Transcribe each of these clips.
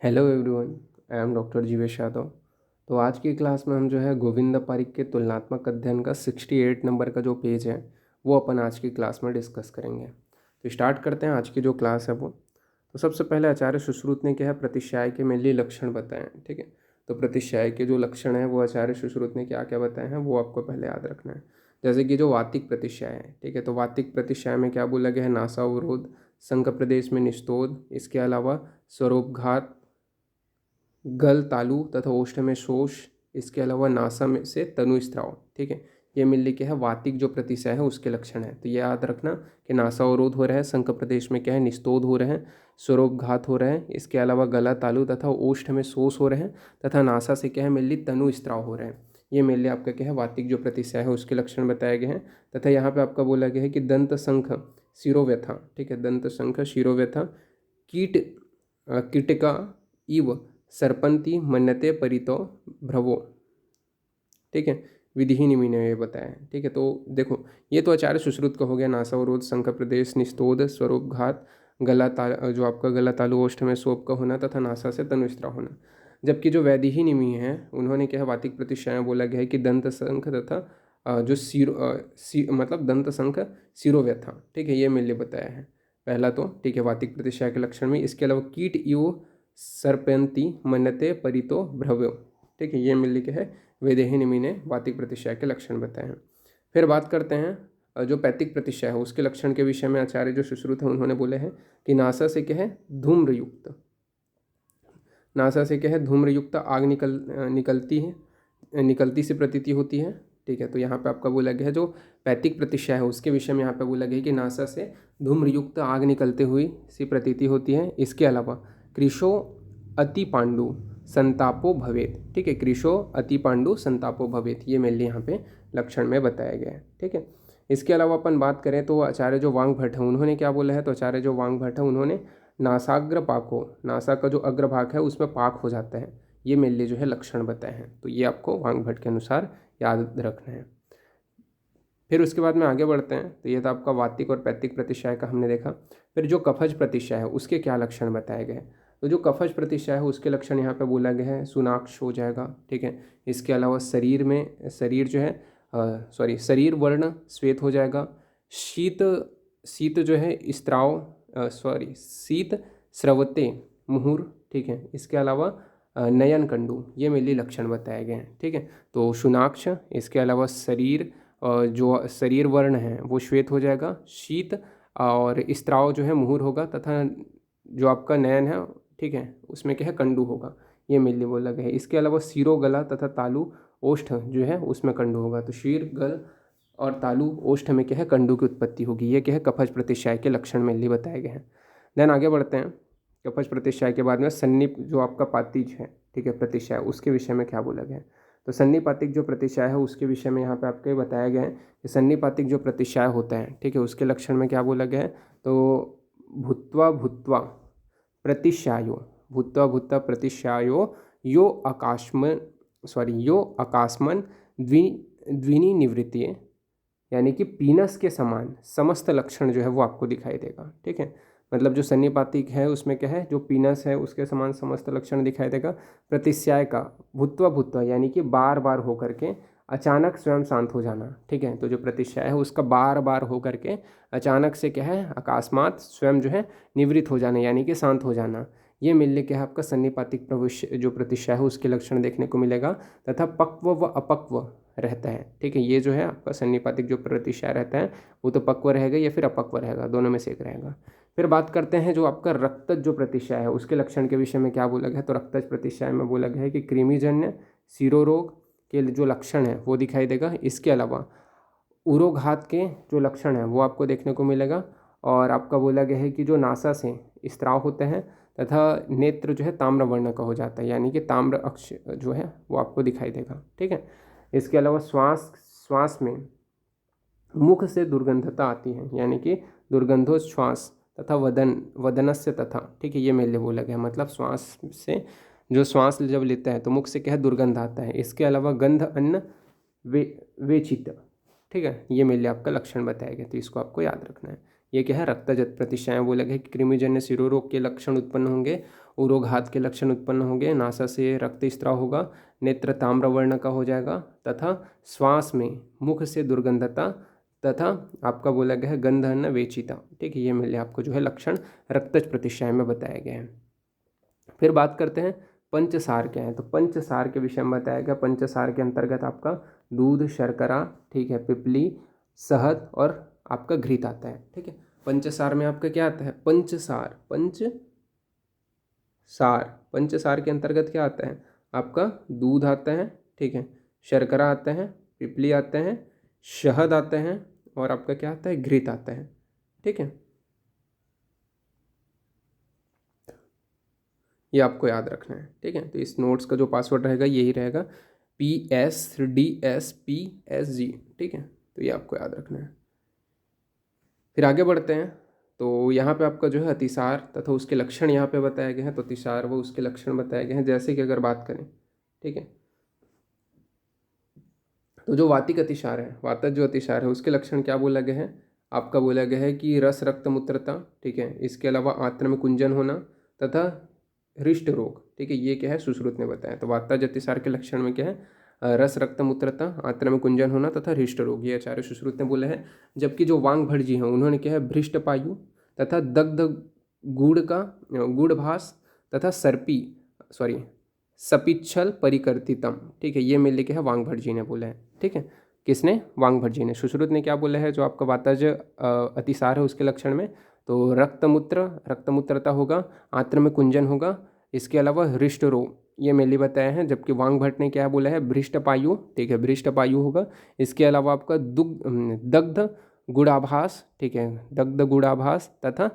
Hello everyone, I am doctor Jeevesh Yadav. तो आज की क्लास में हम जो है गोविंद पारिक के तुलनात्मक अध्ययन का 68 नंबर का जो पेज है वो अपन आज की क्लास में डिस्कस करेंगे। तो स्टार्ट करते हैं आज की जो क्लास है वो। तो सबसे पहले आचार्य सुश्रुत ने क्या है, प्रतिश्याय के मेनली लक्षण बताए हैं। ठीक है, तो प्रतिश्याय के जो लक्षण हैं वो आचार्य सुश्रुत ने क्या क्या बताए हैं वो आपको पहले याद रखना है। जैसे कि जो वातिक प्रतिश्याय है, ठीक है, तो वातिक प्रतिश्याय में क्या बोला गया है, नासावरोध, संघ प्रदेश में निस्तोध, इसके अलावा स्वरोपघात, गल तालु तथा ओष्ठ में शोष, इसके अलावा नासा में से तनुस्राव। ठीक है, ये मिलने के है वातिक जो प्रतिशय है उसके लक्षण है। तो ये याद रखना कि नासा अवरोध हो रहा है, संक प्रदेश में क्या है, निस्तोध हो रहे हैं, स्वरोपघात हो रहे हैं, इसके अलावा गला तालु तथा ओष्ठ में शोष हो रहे हैं, तथा नासा से क्या है मिलनी तनुस्राव हो रहे हैं। ये मिलने आपका क्या है वातिक जो प्रतिशय है उसके लक्षण बताए गए हैं। तथा यहाँ पे आपका बोला गया है कि दंत संख शिरोव्यथा, ठीक है, दंत संख शिरोव्यथा, कीट कीटका इव सरपंती मन्यते परितो भ्रवो। ठीक है, विधिहीन ने ये बताया है। ठीक है, तो देखो ये तो आचार्य सुश्रुत का हो गया, नासावरोध, संख प्रदेश, निस्तोध, स्वरूपघात, गला ताल जो आपका गला तालु ओष्ठ में शोभ का होना तथा नासा से तनुस्राव होना। जबकि जो वैदिही निमी है उन्होंने क्या है वातिक प्रतिश्याय बोला गया है कि दंत संख तथा जो मतलब दंत संख शिरोव्यथा। ठीक है, ये मिलने बताया है पहला तो। ठीक है, वातिक प्रतिश्याय के लक्षण में। इसके अलावा कीट इव सर्पयंती मन्यते परितो भ्रव्यो। ठीक है, ये मिलने के है वेदेही निमि ने वातिक प्रतिश्याय के लक्षण बताए हैं। फिर बात करते हैं जो पैतिक प्रतिश्याय है उसके लक्षण के विषय में आचार्य जो सुश्रुत है उन्होंने बोले हैं कि नासा से क्या है धूम्रयुक्त, नासा से क्या है धूम्रयुक्त आग निकलती से प्रतीति होती है। ठीक है, तो यहाँ पे आपका बोला गया है जो पैतिक प्रतिश्याय है उसके विषय में यहाँ पे बोला गया है कि नासा से धूम्रयुक्त आग निकलते हुई सी प्रतीति होती है। इसके अलावा कृशो अति पांडु संतापो भवेत। ठीक है, कृशो अति पांडु संतापो भवेत, ये मेनली यहाँ पे लक्षण में बताया गया है। ठीक है, इसके अलावा अपन बात करें तो आचार्य जो वांग भट्ट है उन्होंने क्या बोला है, तो आचार्य जो वांग भट्ट है उन्होंने नासाग्र पाको, नासा का जो अग्रभाग है उसमें पाक हो जाता है, ये मेनली जो है लक्षण बताए हैं। तो ये आपको वांग भट्ट के अनुसार याद रखना है। फिर उसके बाद में आगे बढ़ते हैं। तो ये था आपका वातिक और पैतिक प्रतिश्याय का हमने देखा। फिर जो कफज प्रतिश्याय है उसके क्या लक्षण बताए गए। तो जो कफज प्रतिश्याय है उसके लक्षण यहाँ पे बोला गया है, सुनाक्ष हो जाएगा। ठीक है, इसके अलावा शरीर जो है शरीर वर्ण श्वेत हो जाएगा। शीत शीत जो है शीत स्रवते मुहुर। ठीक है, इसके अलावा नयन कंडू, ये मेनली लक्षण बताए गए हैं। ठीक है, तो शुनाक्ष, इसके अलावा जो शरीर वर्ण है वो श्वेत हो जाएगा, शीत और स्त्राव जो है मुहुर होगा, तथा जो आपका नयन है, ठीक है, उसमें क्या है कंडू होगा, ये मेनली बोला गया है। इसके अलावा शीरो गला तथा तालु ओष्ठ जो है उसमें कंडू होगा। तो शीर गल और तालु ओष्ठ में क्या है कंडू की उत्पत्ति होगी। ये क्या है कफज प्रतिश्याय के लक्षण मेनली बताए गए हैं। देन आगे बढ़ते हैं। कफज प्रतिश्याय के बाद में सन्निप जो आपका पातिज है, ठीक है, प्रतिश्याय, उसके विषय में क्या बोला गया है। तो सन्निपातिक जो प्रतिश्याय है उसके विषय में यहाँ पे आपके बताया गया है कि सन्निपातिक जो प्रतिश्याय होता है, ठीक है, उसके लक्षण में क्या बोला गया है। तो भूत्वा भूत्वा प्रतिश्यायो, भूत्वा भूत्वा प्रतिश्यायो यो आकाशमन द्विनी निवृत्ति, यानी कि पीनस के समान समस्त लक्षण जो है वो आपको दिखाई देगा। ठीक है, मतलब जो सन्निपातिक है उसमें क्या है, जो पीनस है उसके समान समस्त लक्षण दिखाई देगा। प्रतिश्याय का भूत्वा भूत्वा यानी कि बार बार होकर के अचानक स्वयं शांत हो जाना। ठीक है, तो जो प्रतिश्याय है उसका बार बार होकर के अचानक से क्या है अकस्मात स्वयं जो है निवृत्त हो जाना, यानी कि शांत हो जाना, ये मिलने के है आपका सन्निपातिक प्रविश्य जो प्रतिश्याय है उसके लक्षण देखने को मिलेगा। तथा पक्व व अपक्व रहता है। ठीक है, ये जो है आपका सन्निपातिक जो प्रतिश्याय रहता है वो तो पक्व रहेगा या फिर अपक्व रहेगा, दोनों में से एक रहेगा। फिर बात करते हैं जो आपका रक्तज जो प्रतिश्याय है उसके लक्षण के विषय में क्या बोला गया है। तो रक्तज प्रतिश्याय में बोला गया है कि कृमिजन्य शिरोरोग के जो लक्षण है वो दिखाई देगा। इसके अलावा उरोघात के जो लक्षण है वो आपको देखने को मिलेगा। और आपका बोला गया है कि जो नासा से स्त्राव होते हैं तथा नेत्र जो है ताम्र वर्ण का हो जाता है, यानी कि ताम्र अक्ष जो है वो आपको दिखाई देगा। ठीक है, इसके अलावा श्वास में मुख से दुर्गंधता आती है, यानी कि दुर्गंधोच्छ्वास तथा वदनस्य तथा। ठीक है, ये मेले बोला गया, मतलब श्वास से जो श्वास जब लेता है तो मुख से क्या है दुर्गंध आता है। इसके अलावा गंध अन्न वेचित। ठीक है, ये मेले आपका लक्षण बताया गया, तो इसको आपको याद रखना है। ये क्या है, रक्तजत प्रतिश्याएं बोला गया कि कृमिजन्य शिरोरोग के लक्षण उत्पन्न होंगे, उरोघात के लक्षण उत्पन्न होंगे, नासा से रक्त स्त्राव होगा, नेत्र ताम्रवर्ण का हो जाएगा, तथा श्वास में मुख से दुर्गंधता तथा आपका बोला गया है गंधन वेचिता। ठीक है, ये मिले आपको जो है लक्षण रक्तज प्रतिश्याय में बताया गया है। फिर बात करते हैं पंचसार क्या है। तो पंचसार के विषय में बताया गया। पंचसार के अंतर्गत आपका दूध, शर्करा, ठीक है, पिपली, शहद और आपका घृत आता है। ठीक है, पंचसार में आपका क्या आता है, पंचसार। पंचसार के अंतर्गत क्या आता है, आपका दूध आता है, ठीक है, शर्करा आता है, पिपली आते हैं, शहद आते हैं और आपका क्या आता है, घृत आता है। ठीक है, ये आपको याद रखना है। ठीक है, तो इस नोट्स का जो पासवर्ड रहेगा यही रहेगा, PSDSPSG। ठीक है, तो ये आपको याद रखना है। फिर आगे बढ़ते हैं। तो यहाँ पे आपका जो है अतिसार तथा उसके लक्षण यहाँ पे बताए गए हैं। तो अतिसार व उसके लक्षण बताए गए हैं। जैसे कि अगर बात करें, ठीक है, तो जो वातिक अतिसार है, वातज जो अतिसार है, उसके लक्षण क्या बोला गया है, आपका बोला गया है कि रस रक्त मूत्रता, ठीक है, इसके अलावा आंत्र में कुंजन होना तथा हृष्ट रोग। ठीक है, ये क्या है, सुश्रुत ने बताया। तो वातज अतिसार के लक्षण में क्या है, रस रक्त मूत्रता, आंत्र में कुंजन होना तथा हृष्ट रोग, ये आचार्य सुश्रुत ने बोले हैं। जबकि जो वांग भटजी हैं उन्होंने क्या है, भ्रिष्ट पायु तथा दग्ध गुड़ का गुड़भास तथा सपिच्छल परिकर्तितम। ठीक है, ये मिल के है वांग भटजी ने बोला है। ठीक है, किसने, वांग भटजी ने। सुश्रुत ने क्या बोला है, जो आपका वातज अतिसार है उसके लक्षण में, तो रक्तमूत्रता होगा, आंत्र में कुंजन होगा, इसके अलावा हृष्ट रोग, ये मेनली बताए हैं। जबकि वांग भट्ट ने क्या बोला है, भ्रिष्ट पायु। ठीक है, भ्रिष्ट पायु होगा, इसके अलावा आपका दग्ध गुड़ाभास, ठीक है, दग्ध गुड़ाभास तथा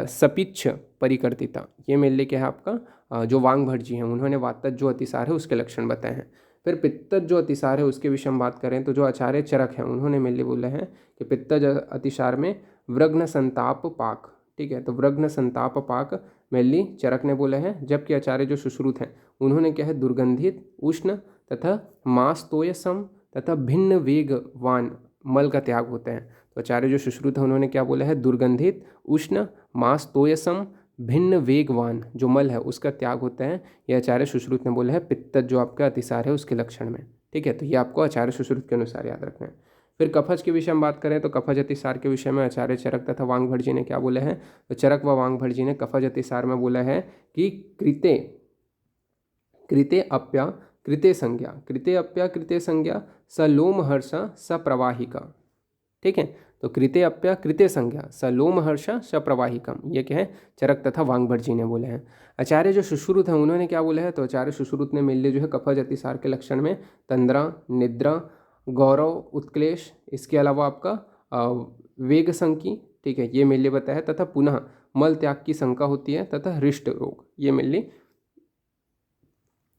सपिच्छ परिकर्तिता, ये मेनली क्या है आपका जो वांग भट्ट जी हैं उन्होंने वातज जो अतिसार है उसके लक्षण बताए हैं। फिर पित्तज जो अतिसार है उसके विषय में बात करें तो जो आचार्य चरक हैं उन्होंने मेनली बोला है कि पित्तज अतिसार में वृग्न संताप पाक। ठीक है, तो वृग्न संताप पाक मेनली चरक ने बोला है। जबकि आचार्य जो सुश्रुत हैं उन्होंने क्या है, दुर्गंधित, उष्ण तथा मास्तोयसम तथा भिन्न वेगवान मल का त्याग होता है। तो आचार्य जो सुश्रुत है उन्होंने क्या बोला है, दुर्गंधित, उष्ण, मास्तोयसम, भिन्न वेगवान जो मल है उसका त्याग होता है। यह आचार्य सुश्रुत ने बोला है पित्तज जो आपका अतिसार है उसके लक्षण में। ठीक है, तो ये आपको आचार्य सुश्रुत के अनुसार याद रखना है। फिर कफज के विषय में बात करें तो कफज अतिसार के विषय में आचार्य चरक तथा वांग भट्ट जी ने क्या बोला है, तो चरक व वांग भट्ट जी ने कफज अतिसार में बोला है कि कृते अप्या कृते संज्ञा सलोमहर्ष सप्रवाहिका। ठीक है, तो कृते अप्या कृते संज्ञा सलोमहर्ष सप्रवाहिकम, ये क्या है, चरक तथा वांग भट्ट जी ने बोले हैं। आचार्य जो सुश्रुत हैं उन्होंने क्या बोला है, तो आचार्य सुश्रुत ने मिलने जो है कफज अतिसार के लक्षण में तंद्रा, निद्रा, गौरव, उत्क्लेश, इसके अलावा आपका वेग संकी, ठीक है, ये मिलने बताया तथा पुनः मल त्याग की शंका होती है तथा हृष्ट रोग, ये मिलने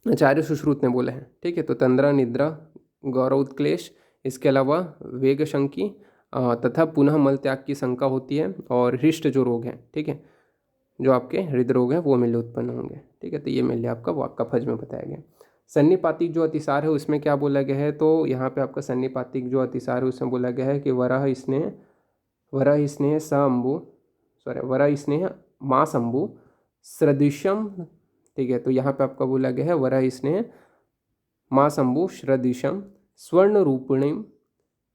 आचार्य सुश्रुत ने बोला है। ठीक है, तो तंद्रा, निद्रा, गौरव, उत्क्लेश, इसके अलावा वेग शंकी तथा पुनः मल त्याग की शंका होती है और हृष्ट जो रोग हैं, ठीक है, जो आपके हृदय रोग हैं वो मिले उत्पन्न होंगे। ठीक है, तो ये मिले आपका कफज में बताया गया। सन्निपातिक जो अतिसार है उसमें क्या बोला गया है, तो यहाँ पे आपका सन्निपातिक जो अतिसार है उसमें बोला गया है कि वराह स्नेह माँ शंभु सदृशम। ठीक है, तो यहाँ पे आपका बोला गया है वराह स्नेह माँ शंभु सदृशम स्वर्ण रूपिणीम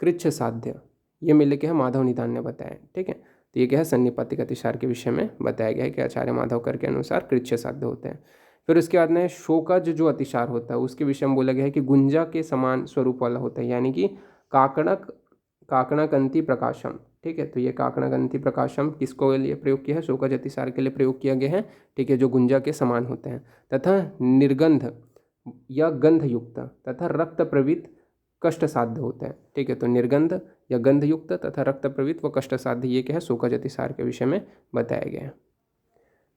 कृच्छ साध्य, ये मिले के है माधव निदान ने बताया। ठीक है, तो ये क्या है, सन्निपातिक अतिसार के विषय में बताया गया है कि आचार्य माधव कर के अनुसार कृच्छ साध्य होते हैं। फिर उसके बाद में शोकज जो अतिसार होता है उसके विषय में बोला गया है कि गुंजा के समान स्वरूप वाला होता है, यानी कि काकणकंती प्रकाशम। ठीक है, तो ये काकणकंती प्रकाशम किसको लिए प्रयोग किया है, शोकज अतिसार के लिए प्रयोग किया गया है। ठीक है, जो गुंजा के समान होते हैं तथा निर्गंध या गंधयुक्त तथा रक्त प्रवृत्त कष्ट साध्य होते हैं। ठीक है, तो निर्गंध या गंधयुक्त तथा रक्त प्रवृत्त व कष्ट साध्य, ये क्या है, शोकज अतिसार के विषय में बताया गया है।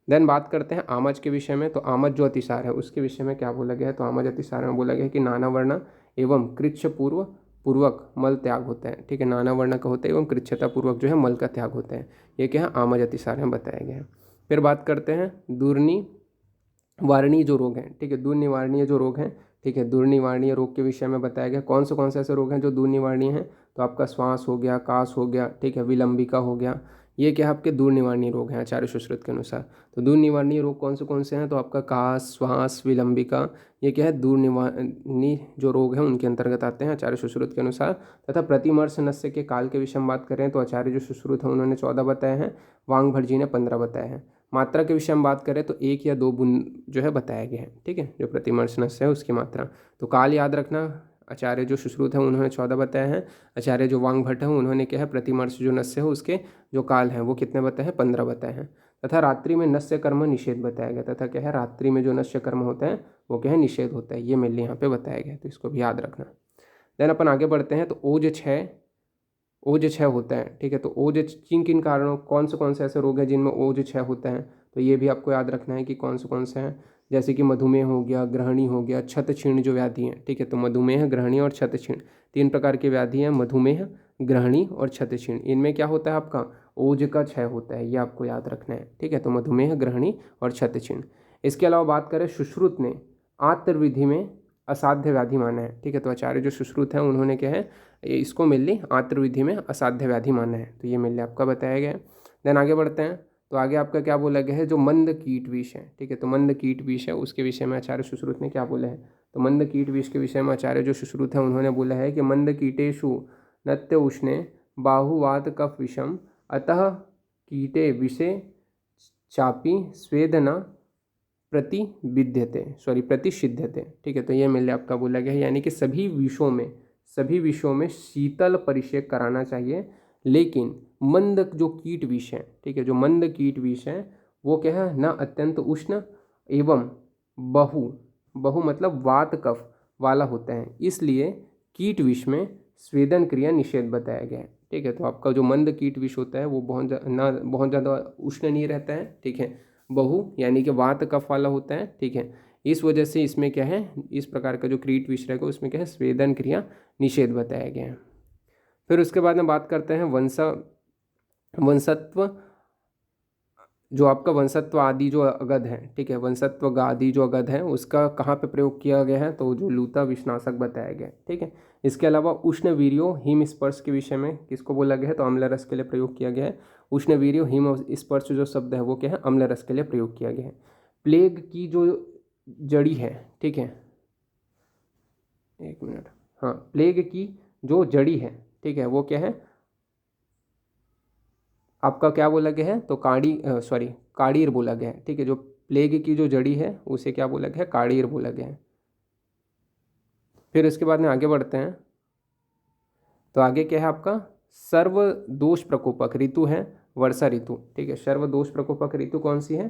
देन बात करते हैं आमज के विषय में। तो आमज जो अतिसार है उसके विषय में क्या बोला गया है, तो आमज अतिसार में बोला गया है कि नाना वर्ण एवं कृच्छ पूर्वक मल त्याग होता है। ठीक है, नाना वर्ण का होता है एवं कृच्छता पूर्वक जो है मल का त्याग होता है, ये क्या है, आमज अतिसार में बताया गया है। फिर बात करते हैं दूरनिवारणीय जो रोग हैं। ठीक है, दूरनिवारणीय जो रोग हैं, ठीक है, दूरनिवारणीय रोग के विषय में बताया गया कौन से ऐसे रोग हैं जो दूरनिवारणीय हैं, तो आपका श्वास हो गया, कास हो गया, ठीक है, विलंबिका हो गया, ये क्या आपके दूर निवारणीय रोग हैं आचार्य सुश्रुत के अनुसार। तो दूर निवारणीय रोग कौन से हैं, तो आपका काश, श्वास, विलंबिका, ये क्या है दूर निवारणीय जो रोग हैं उनके अंतर्गत आते हैं आचार्य सुश्रुत के अनुसार। तथा प्रतिमर्श नस्य के काल के विषय में बात करें तो आचार्य जो सुश्रुत हैं उन्होंने 14 बताए हैं, वांग जी ने 15 बताए हैं। मात्रा के विषय में बात करें तो 1 या 2 बूंद जो है बताया गया है, ठीक है, जो प्रतिमर्श नस्य है उसकी मात्रा। तो काल याद रखना, आचार्य जो सुश्रुत है उन्होंने 14 बताए हैं, आचार्य जो वांग भट्ट है उन्होंने क्या है प्रतिमर्श जो नस्य है उसके जो काल हैं वो कितने बताए हैं, 15 बताए हैं। तथा रात्रि में नस्य कर्म निषेध बताया गया, तथा क्या है रात्रि में जो नस्य कर्म होता है वो क्या है निषेध होता है, ये मेनली यहाँ पे बताया गया है, तो इसको भी याद रखना। देन अपन आगे बढ़ते हैं। तो ओज 6 होता है, ठीक है। तो ओज किन किन कारणों कौन से ऐसे रोग हैं जिनमें ओज 6 होता है, तो ये भी आपको याद रखना है कि कौन से हैं। जैसे कि मधुमेह हो गया, ग्रहणी हो गया, छत क्षीण जो व्याधि हैं, ठीक है। तो मधुमेह, ग्रहणी और छत क्षीण 3 प्रकार की व्याधि हैं, मधुमेह, ग्रहणी और छत क्षीण। इनमें क्या होता है आपका ओज का क्षय होता है, ये आपको याद रखना है, ठीक है। तो मधुमेह, ग्रहणी और छत क्षीण। इसके अलावा बात करें सुश्रुत ने आंत्रविधि में असाध्य व्याधि माना है, ठीक है। तो आचार्य जो सुश्रुत हैं उन्होंने क्या है इसको मिलली आंत्रविधि में असाध्य व्याधि माना है, तो ये मिलली आपका बताया गया है। देन आगे बढ़ते हैं। तो आगे आपका क्या बोला गया है, जो मंद कीट विष है, ठीक है। तो मंद कीट विष है उसके विषय में आचार्य सुश्रुत ने क्या बोला है, तो मंद कीट विष के विषय में आचार्य जो सुश्रुत है उन्होंने बोला है कि मंद कीटेषु नत्य उष्णे बाहुवात कफ विषम अतः कीटे विषे चापी स्वेदना प्रतिषिध्यते, ठीक है। तो ये मिलने आपका बोला गया है, यानी कि सभी विषयों में शीतल परिषेक कराना चाहिए, लेकिन मंद जो कीट विष है, ठीक है, जो मंद कीट विष है वो क्या है ना अत्यंत उष्ण एवं बहु मतलब वात कफ वाला होता है, इसलिए कीट विष में स्वेदन क्रिया निषेध बताया गया है, ठीक है। तो आपका जो मंद कीट विष होता है वो बहुत ज़्यादा उष्ण नहीं रहता है, ठीक है, बहु यानी कि वात कफ वाला होता है, ठीक है। इस वजह से इसमें क्या है इस प्रकार का जो कीट विष रहेगा उसमें क्या है स्वेदन क्रिया निषेध बताया गया है। फिर उसके बाद में बात करते हैं वंशत्व, जो आपका वंशत्व आदि जो अगध है, ठीक है, वंशत्व आदि जो अगध है उसका कहाँ पे प्रयोग किया गया है, तो जो लूता विषनाशक बताया गया है, ठीक है। इसके अलावा उष्ण वीर्यो हिम स्पर्श के विषय में किसको बोला गया है, तो अम्ल रस के लिए प्रयोग किया गया है। उष्ण वीर्यो हिम स्पर्श जो शब्द है वो क्या है अम्ल रस के लिए प्रयोग किया गया है। प्लेग की जो जड़ी है, ठीक है, 1 मिनट, हाँ, प्लेग की जो जड़ी है, ठीक है, वो क्या है आपका क्या बोला गया है, तो काड़ीर बोला गया है, ठीक है। जो प्लेग की जो जड़ी है उसे क्या बोला गया है, काड़ीर बोला गया है। फिर इसके बाद में आगे बढ़ते हैं। तो आगे क्या है आपका सर्व दोष प्रकोपक ऋतु है वर्षा ऋतु, ठीक है। सर्व दोष प्रकोपक ऋतु कौन सी है,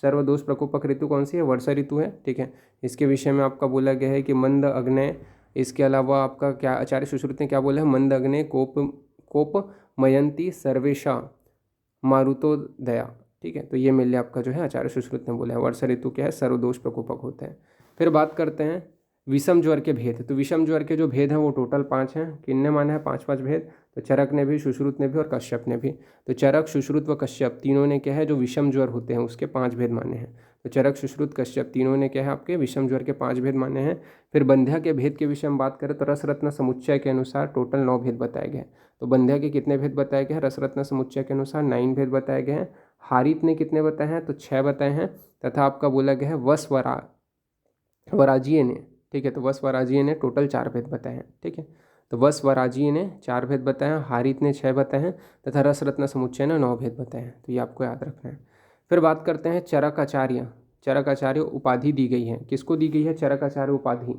सर्व दोष प्रकोपक ऋतु कौन सी है, वर्षा ऋतु है, ठीक है। इसके विषय में आपका बोला गया है कि मंद अग्नय, इसके अलावा आपका क्या आचार्य सुश्रुत ने क्या बोला है, मंद अग्नय कोप मयंती सर्वेशा मारुतोदया, ठीक है। तो ये मिलने आपका जो है आचार्य सुश्रुत ने बोला है वर्षा ऋतु क्या है सर्वदोष प्रकोपक होता है। फिर बात करते हैं विषम ज्वर के भेद। तो विषम ज्वर के जो भेद हैं वो टोटल 5 हैं। किन्ने माने हैं 5 भेद, तो चरक ने भी, सुश्रुत ने भी और कश्यप ने भी। तो चरक, सुश्रुत व कश्यप तीनों ने क्या है जो विषम ज्वर होते हैं उसके 5 भेद माने हैं। तो चरक, सुश्रुत, कश्यप तीनों ने क्या है आपके विषम ज्वर के 5 भेद माने हैं। फिर बंध्या के भेद के विषय में बात करें तो रसरत्न समुच्चय के अनुसार टोटल 9 भेद बताए गए। तो बंध्या के कितने भेद बताए गए हैं, रसरत्न समुच्चय के अनुसार 9 भेद बताए गए हैं। हारित ने कितने बताए हैं, तो 6 बताए हैं। तथा आपका बोला गया है वसवराजीय ने, ठीक है, तो वसवराजीय ने टोटल 4 भेद बताए हैं, ठीक है। तो वसवराजीय ने 4 भेद बताए हैं, हारित ने 6 बताए हैं तथा रसरत्न समुच्चय ने 9 भेद बताए हैं। तो ये आपको याद रखना है। फिर बात करते हैं चरकाचार्य। चरकाचार्य उपाधि दी गई है, किसको दी गई है चरकाचार्य उपाधि,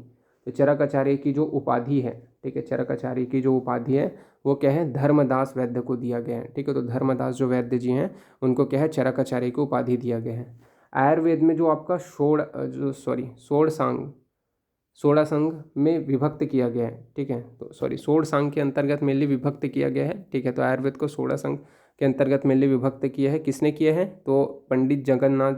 तो चरकाचार्य की जो उपाधि है, ठीक है, चरकाचार्य की जो उपाधि है वो क्या है धर्मदास वैद्य को दिया गया है, ठीक है। तो धर्मदास जो वैद्य जी हैं उनको क्या है चरकाचार्य की उपाधि दिया गया है। आयुर्वेद में जो आपका षोड़ांग में विभक्त किया गया है, ठीक है। तो षोड़ांग के अंतर्गत मेनली विभक्त किया गया है, ठीक है। तो आयुर्वेद को षोड़ांग के अंतर्गत मेनली विभक्त किया है, किसने किया है, तो पंडित जगन्नाथ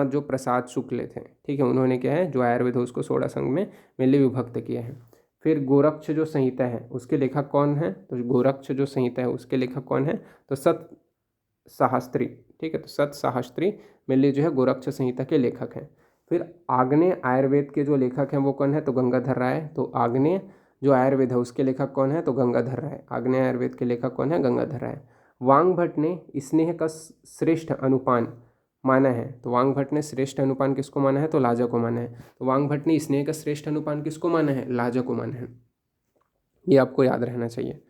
जो प्रसाद शुक्ल थे, ठीक है, उन्होंने क्या है जो आयुर्वेद है उसको षोड़ांग में मेनली विभक्त किया है। फिर गोरक्ष जो संहिता है उसके लेखक कौन है, तो गोरक्ष जो संहिता है उसके लेखक कौन है, तो सत साहस्त्री, ठीक है। तो सत साहस्त्री मेनली जो है गोरक्ष संहिता के लेखक हैं। फिर आग्नेय आयुर्वेद के जो लेखक हैं वो कौन है, तो गंगाधर राय। तो आग्नेय जो आयुर्वेद है उसके लेखक कौन है, तो गंगाधर राय। आग्नेय आयुर्वेद के लेखक कौन है, गंगाधर राय। वांग भट्ट ने स्नेह का श्रेष्ठ अनुपान माना है। तो वांग भट्ट ने श्रेष्ठ अनुपान किसको माना है? तो लाजा को माना है। तो वांग भट्ट ने स्नेह का श्रेष्ठ अनुपान किसको माना है? लाजा को माना है। ये आपको याद रहना चाहिए।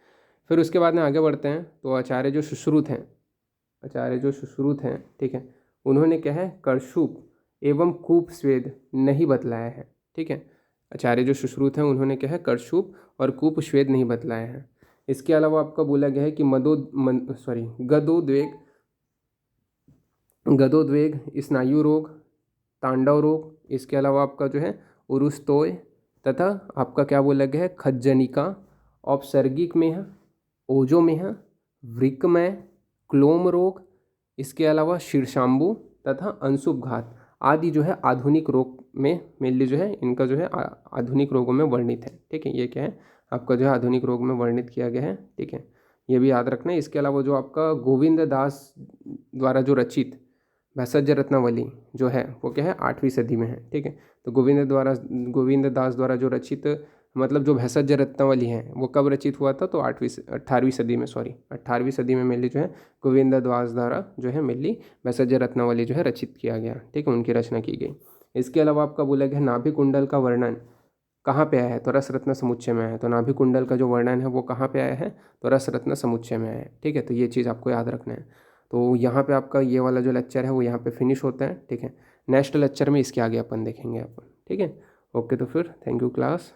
फिर उसके बाद में आगे बढ़ते हैं। तो आचार्य जो सुश्रुत हैं, ठीक है, उन्होंने क्या है? कर्षूप एवं कूप स्वेद नहीं बतलाया है। ठीक है, आचार्य जो सुश्रुत हैं उन्होंने क्या है? कर्षूप और कूप स्वेद नहीं बतलाया है। इसके अलावा आपका बोला गया है कि गदोद्वेग, स्नायु रोग, तांडव रोग, इसके अलावा आपका जो है उरुस्तोय, तथा आपका क्या बोला गया है? खज्जनिका, औपसर्गिक में, ओजोमेह, वृक्कमय, क्लोम रोग, इसके अलावा शीर्षाम्बु तथा अंशुपघात आदि जो है आधुनिक रोग में मेनली जो है इनका जो है आधुनिक रोगों में वर्णित है। ठीक है, ये क्या है? आपका जो है आधुनिक रोग में वर्णित किया गया है। ठीक है, ये भी याद रखना है। इसके अलावा जो आपका गोविंद दास द्वारा जो रचित भैषज रत्नावली जो है वो क्या है? 8वीं सदी में है। ठीक है, तो गोविंद दास द्वारा जो रचित मतलब जो भैषज रत्नावली है वो कब रचित हुआ था? तो 18वीं सदी में मेनली जो है गोविंद दास द्वारा जो है मेनली भैषज रत्नावली जो है रचित किया गया। ठीक है, उनकी रचना की गई। इसके अलावा आपका बोला गया नाभि कुंडल का वर्णन कहाँ पे आया है? तो रस रत्न समुच्चय में आया है। तो नाभि कुंडल का जो वर्णन है वो कहाँ पे आया है? तो रस रत्न समुच्चय में आया है। ठीक है, तो ये चीज़ आपको याद रखना है। तो यहाँ पे आपका ये वाला जो लेक्चर है वो यहाँ पे फिनिश होता है। ठीक है, नेक्स्ट लेक्चर में इसके आगे अपन देखेंगे अपन। ठीक है, ओके, तो फिर थैंक यू क्लास।